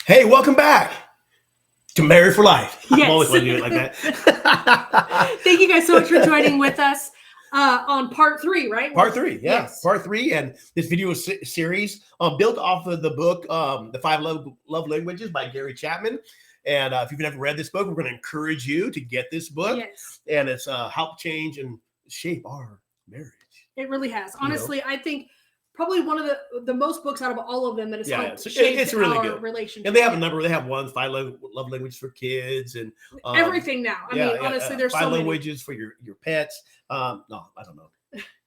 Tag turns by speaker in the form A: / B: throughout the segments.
A: Hey, welcome back to Married for Life.
B: Yes.
A: I always want to do it like that.
B: Thank you guys so much for joining with us on part 3, right?
A: Part 3, yeah.
B: Yes.
A: Part 3, and this video series built off of the book, The 5 Love Languages by Gary Chapman. And if you've never read this book, we're going to encourage you to get this book.
B: Yes.
A: And it's help change and shape our marriage.
B: It really has. Honestly, I think probably one of the most books out of all of them that has helped shape
A: it's really
B: our
A: good
B: relationship.
A: And they have a number. They have one 5 love languages for kids and
B: everything now. I mean, honestly, there's
A: 5
B: so
A: languages for your pets. No, I don't know.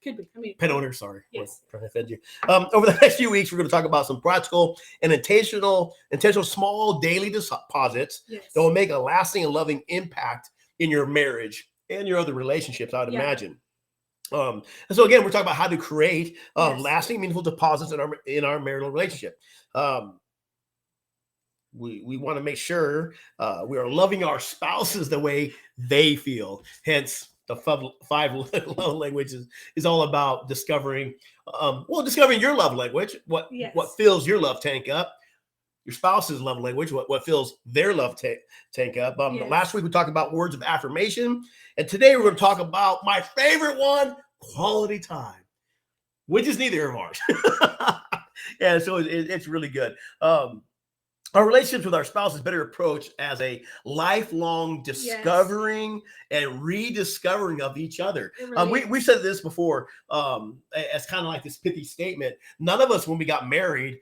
B: Could be. I mean,
A: pet owners. Sorry,
B: yes.
A: We're trying to offend you. Over the next few weeks, we're going to talk about some practical and intentional small daily deposits that will make a lasting and loving impact in your marriage and your other relationships, I would imagine. And so again, we're talking about how to create lasting, meaningful deposits in our marital relationship. We want to make sure we are loving our spouses the way they feel. Hence, the 5 love languages is all about discovering your love language, what fills your love tank up. Your spouse's love language, what fills their love tank up. Last week we talked about words of affirmation, and today we're going to talk about my favorite one, quality time, which is neither of ours. Yeah, so it's really good. Our relationships with our spouse is better approached as a lifelong discovering and rediscovering of each other. Really we said this before as kind of like this pithy statement. None of us, when we got married,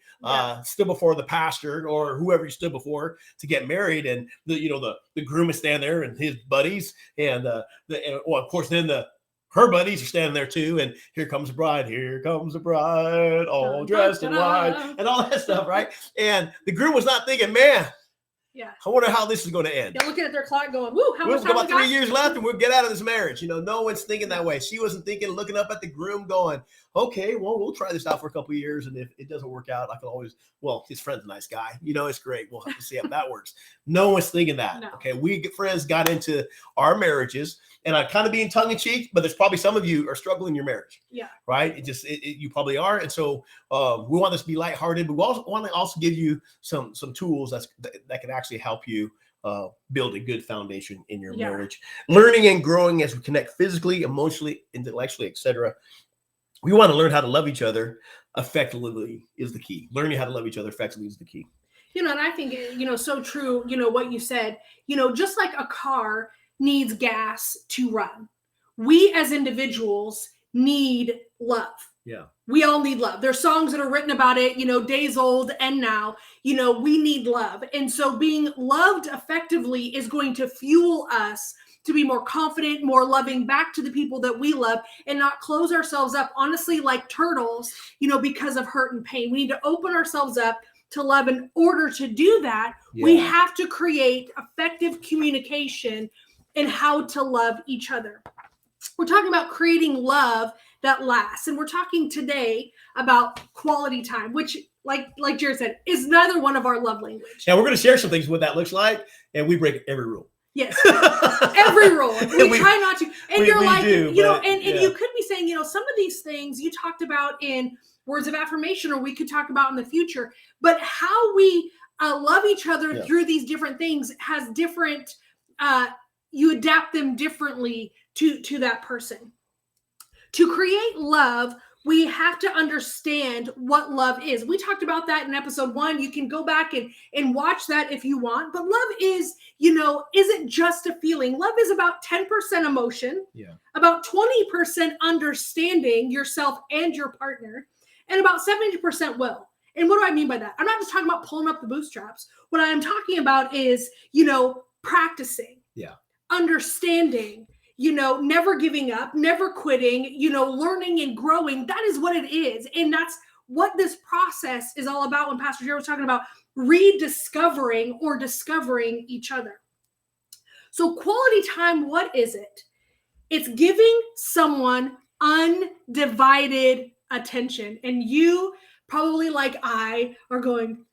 A: stood before the pastor or whoever you stood before to get married, and the groom is standing there and his buddies, and of course then her buddies are standing there too, and here comes the bride, all dressed in white, and all that stuff, right? And the groom was not thinking, man, I wonder how this is going to end.
B: They're looking at their clock going, woo, how much
A: time about 3 years left and we'll get out of this marriage. No one's thinking that way. She wasn't thinking, looking up at the groom going, okay, well, we'll try this out for a couple of years, and if it doesn't work out, I can always, his friend's a nice guy. It's great. We'll have to see how that works. No one's thinking that. No. Okay, we friends got into our marriages, and I'm kind of being tongue-in-cheek, but there's probably some of you are struggling in your marriage. Yeah. Right? You probably are. And so we want this to be lighthearted, but we also want to give you some tools that can actually help you build a good foundation in your marriage. Learning and growing as we connect physically, emotionally, intellectually, etc. We want to learn how to love each other effectively is the key. Learning how to love each other effectively is the key.
B: And I think, so true, what you said, just like a car needs gas to run, we as individuals need love. Yeah. We all need love. There's songs that are written about it, days old and now, we need love. And so being loved effectively is going to fuel us to be more confident, more loving back to the people that we love, and not close ourselves up, honestly, like turtles, because of hurt and pain. We need to open ourselves up to love. In order to do that, we have to create effective communication and how to love each other. We're talking about creating love that lasts. And we're talking today about quality time, which, like Jared said, is neither one of our love language.
A: And we're going to share some things what that looks like, and we break every rule.
B: Yes, every rule. We try not to. And you're like, and you could be saying, some of these things you talked about in words of affirmation, or we could talk about in the future, but how we love each other through these different things has different, you adapt them differently to that person. To create love, we have to understand what love is. We talked about that in episode 1. You can go back and watch that if you want. But love is, isn't just a feeling. Love is about 10% emotion, about 20% understanding yourself and your partner, and about 70% will. And what do I mean by that? I'm not just talking about pulling up the bootstraps. What I'm talking about is, practicing, understanding, never giving up, never quitting, learning and growing. That is what it is. And that's what this process is all about when Pastor Jared was talking about rediscovering or discovering each other. So quality time, what is it? It's giving someone undivided attention. And you probably, like I, are going,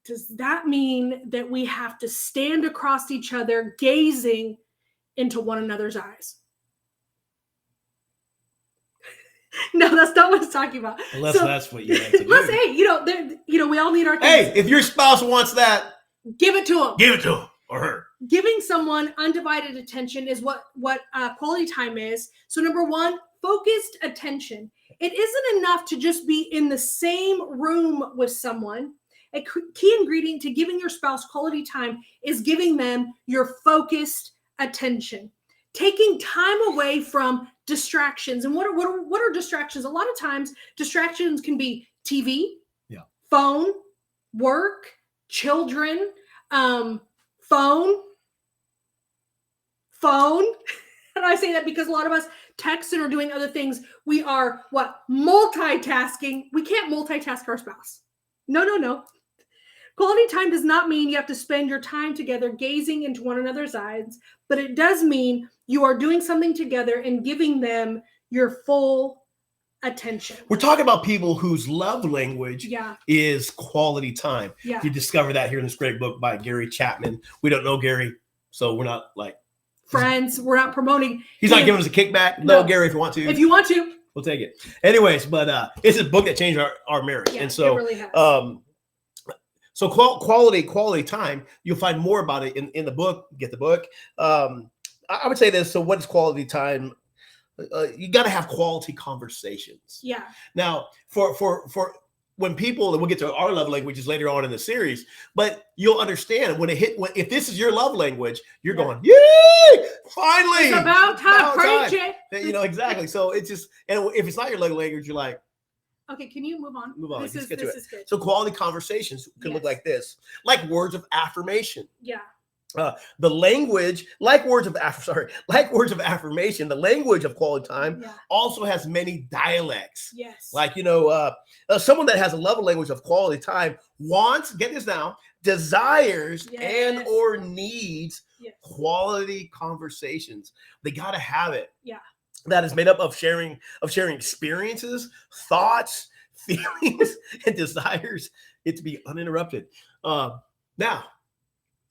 B: does that mean that we have to stand across each other gazing into one another's eyes? No, that's not what it's talking about.
A: Unless that's what you like to do.
B: Let's say, we all need our kids.
A: Hey, if your spouse wants that,
B: Give it to them.
A: Give it to him or her.
B: Giving someone undivided attention is what quality time is. So number one, focused attention. It isn't enough to just be in the same room with someone. A key ingredient to giving your spouse quality time is giving them your focused attention. Taking time away from distractions. And what are distractions? A lot of times distractions can be TV, phone, work, children, phone. And I say that because a lot of us text and are doing other things. We are multitasking. We can't multitask our spouse. No. Quality time does not mean you have to spend your time together gazing into one another's eyes, but it does mean you are doing something together and giving them your full attention.
A: We're talking about people whose love language is quality time.
B: Yeah.
A: You discover that here in this great book by Gary Chapman. We don't know Gary, so we're not like
B: friends. We're not promoting.
A: He's not giving us a kickback. No, Gary, if you want to.
B: If you want to.
A: We'll take it. Anyways, but it's a book that changed our marriage.
B: Yeah,
A: and so
B: it really has.
A: So quality time, you'll find more about it in the book. Get the book. I would say this. So what is quality time? You got to have quality conversations.
B: Yeah.
A: Now, for when people, and we'll get to our love languages later on in the series, but you'll understand if this is your love language, you're going, yay! Finally,
B: it's about time. Preach it.
A: Exactly. So it's just, and if it's not your love language, you're like,
B: okay, can you move on?
A: Move on.
B: This is good.
A: So quality conversations could look like this, like words of affirmation.
B: Yeah.
A: The language, like words of affirmation, the language of quality time also has many dialects.
B: Yes.
A: Like, someone that has a love language of quality time wants, get this now, desires and or needs quality conversations. They got to have it.
B: Yeah.
A: That is made up of sharing experiences, thoughts, feelings, and desires. It to be uninterrupted. Now,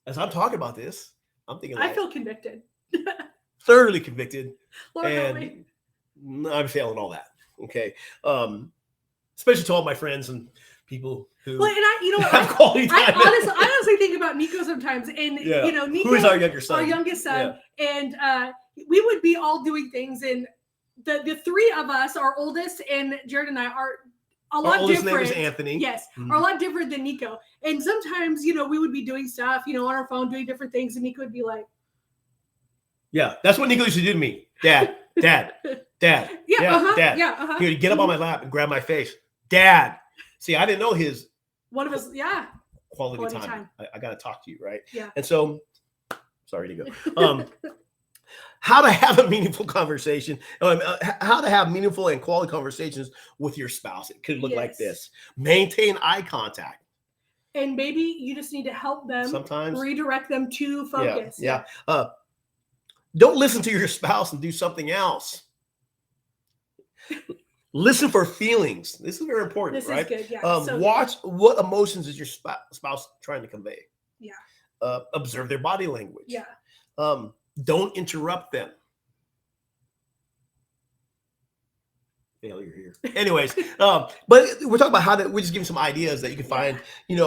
A: as I'm talking about this, I'm thinking
B: I feel convicted.
A: Thoroughly convicted.
B: Lord,
A: and I'm failing all that. Okay. Especially to all my friends and people who have quality time.
B: I honestly think about Nico sometimes. And Nico,
A: who is our youngest son?
B: Our youngest son. Yeah. And we would be all doing things, and the three of us, our oldest and Jared and I, are a lot
A: oldest
B: different.
A: Name is Anthony.
B: Yes, are a lot different than Nico. And sometimes, we would be doing stuff, on our phone, doing different things, and Nico would be like,
A: "Yeah, that's what Nico used to do to me, Dad, Dad."
B: Yeah,
A: Dad.
B: Yeah,
A: He would get up on my lap and grab my face, Dad. See, I didn't know his
B: one of his
A: quality time. I got to talk to you, right?
B: Yeah.
A: And so, sorry, Nico. How to have a meaningful conversation, how to have meaningful and quality conversations with your spouse. It could look like this. Maintain eye contact.
B: And maybe you just need to help them sometimes redirect them to focus.
A: Yeah. Don't listen to your spouse and do something else. Listen for feelings. This is very important, right?
B: This is good, yeah.
A: Watch what emotions is your spouse trying to convey.
B: Yeah.
A: Observe their body language.
B: Yeah.
A: Don't interrupt them. Failure here. Anyways, but we're talking about we're just giving some ideas that you can find,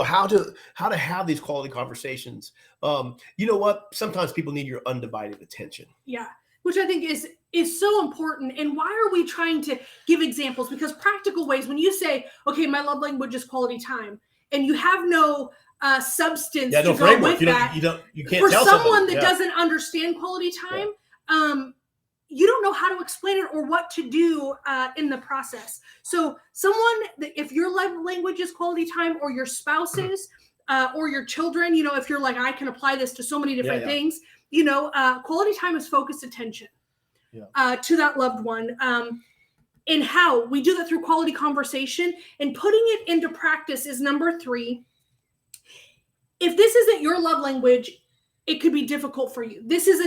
A: how to have these quality conversations. You know what? Sometimes people need your undivided attention.
B: Yeah. Which I think is so important. And why are we trying to give examples? Because practical ways, when you say, okay, my love language is quality time, and you have no substance to go with that.
A: You can't
B: for
A: tell
B: someone that doesn't understand quality time, you don't know how to explain it or what to do in the process. So if your love language is quality time, or your spouse's, or your children, if you're like, I can apply this to so many different things, quality time is focused attention to that loved one. And how we do that through quality conversation and putting it into practice is number 3. If this isn't your love language, it could be difficult for you. This is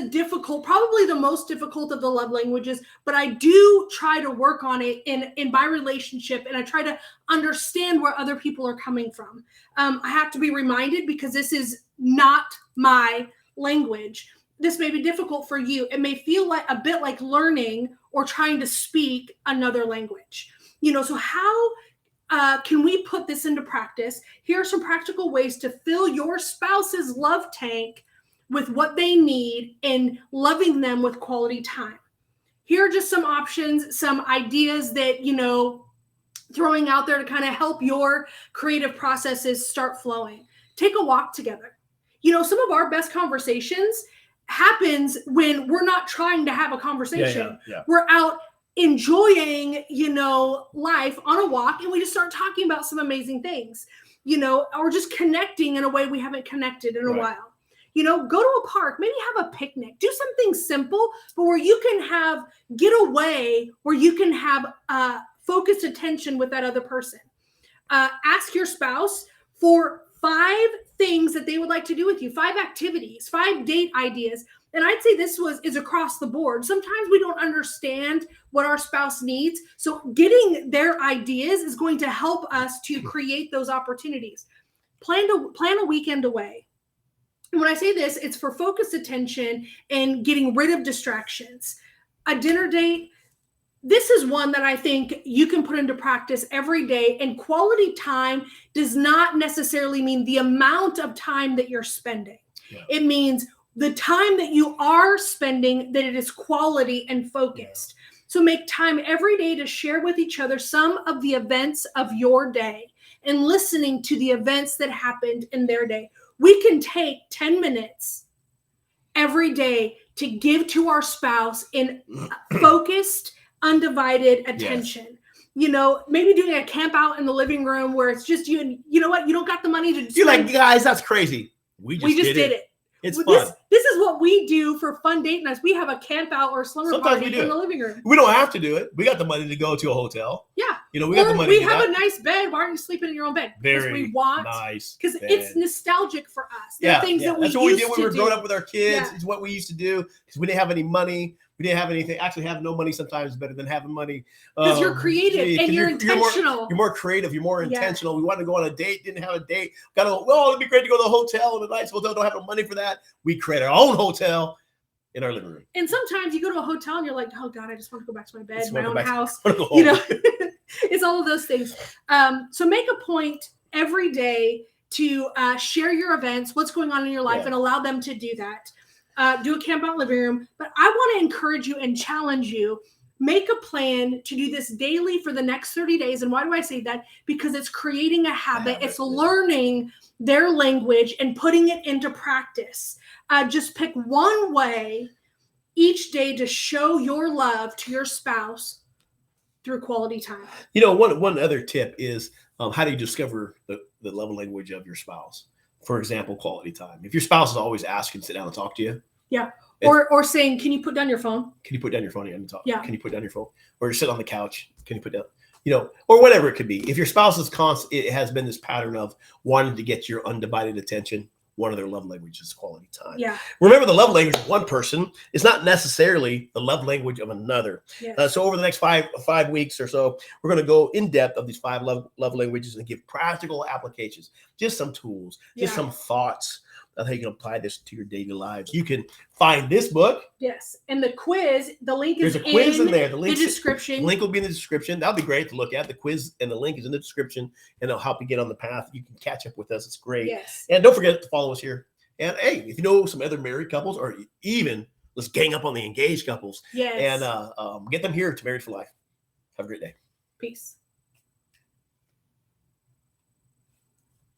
B: probably the most difficult of the love languages, but I do try to work on it in my relationship, and I try to understand where other people are coming from. I have to be reminded, because this is not my language. This may be difficult for you. It may feel like a bit like learning or trying to speak another language. So how can we put this into practice? Here are some practical ways to fill your spouse's love tank with what they need and loving them with quality time. Here are just some options, some ideas that, throwing out there to kind of help your creative processes start flowing. Take a walk together. Some of our best conversations happens when we're not trying to have a conversation.
A: Yeah.
B: We're out enjoying, life on a walk, and we just start talking about some amazing things, or just connecting in a way we haven't connected in a while. Go to a park, maybe have a picnic, do something simple, but where you can get away, where you can have focused attention with that other person. Ask your spouse for 5 things that they would like to do with you, 5 activities, 5 date ideas. And I'd say this is across the board. Sometimes we don't understand what our spouse needs. So getting their ideas is going to help us to create those opportunities. Plan a weekend away. And when I say this, it's for focused attention and getting rid of distractions. A dinner date, this is one that I think you can put into practice every day. And quality time does not necessarily mean the amount of time that you're spending. Yeah. It means the time that you are spending, that it is quality and focused. Yeah. So make time every day to share with each other some of the events of your day and listening to the events that happened in their day. We can take 10 minutes every day to give to our spouse in focused, undivided attention. Yes. Maybe doing a camp out in the living room where it's just you, and you know what? You don't got the money to do.
A: You're like, guys, that's crazy. We just did it. It's fun.
B: This is what we do for fun date nights. We have a camp out or slumber party in the living room.
A: We don't have to do it. We got the money to go to a hotel.
B: Yeah.
A: We got the money.
B: We have a nice bed. Why aren't you sleeping in your own bed?
A: Very
B: because we want,
A: nice.
B: Because it's nostalgic for us. There are things that we
A: That's what we did
B: used
A: when we were
B: to
A: growing
B: do.
A: up with our kids. It's what we used to do because we didn't have any money. We didn't have anything. Actually, having no money sometimes is better than having money.
B: Because you're creative and you're intentional.
A: You're more creative. You're more intentional. We wanted to go on a date. Didn't have a date. Got to go, well, it'd be great to go to the hotel. And the nice hotel. Don't have no money for that. We create our own hotel in our living room.
B: And sometimes you go to a hotel and you're like, oh God, I just want to go back to my bed, my own house. It's all of those things. So make a point every day to share your events, what's going on in your life, and allow them to do that. Do a camp out living room. But I want to encourage you and challenge you. Make a plan to do this daily for the next 30 days. And why do I say that? Because it's creating a habit. It's learning their language and putting it into practice. Just pick one way each day to show your love to your spouse through quality time.
A: One other tip is how do you discover the love language of your spouse? For example, quality time. If your spouse is always asking to sit down and talk to you.
B: Yeah. Or saying, can you put down your phone?
A: Can you put down your phone and talk?
B: Yeah.
A: Can you put down your phone? Or you sit on the couch. Can you put down, or whatever it could be. If your spouse is it has been this pattern of wanting to get your undivided attention, one of their love languages is quality time.
B: Yeah.
A: Remember, the love language of one person is not necessarily the love language of another.
B: Yes.
A: So over the next five weeks or so, we're going to go in depth of these 5 love languages and give practical applications, just some tools, just some thoughts of how you can apply this to your daily lives. You can find this book.
B: Yes. And the quiz, the link is
A: There's a quiz in there. The
B: description.
A: The link will be in the description. That'll be great to look at. The quiz and the link is in the description, and it'll help you get on the path. You can catch up with us. It's great.
B: Yes.
A: And don't forget to follow us here. And hey, if you know some other married couples, or even let's gang up on the engaged couples.
B: Yes.
A: And get them here to Married for Life. Have a great day.
B: Peace.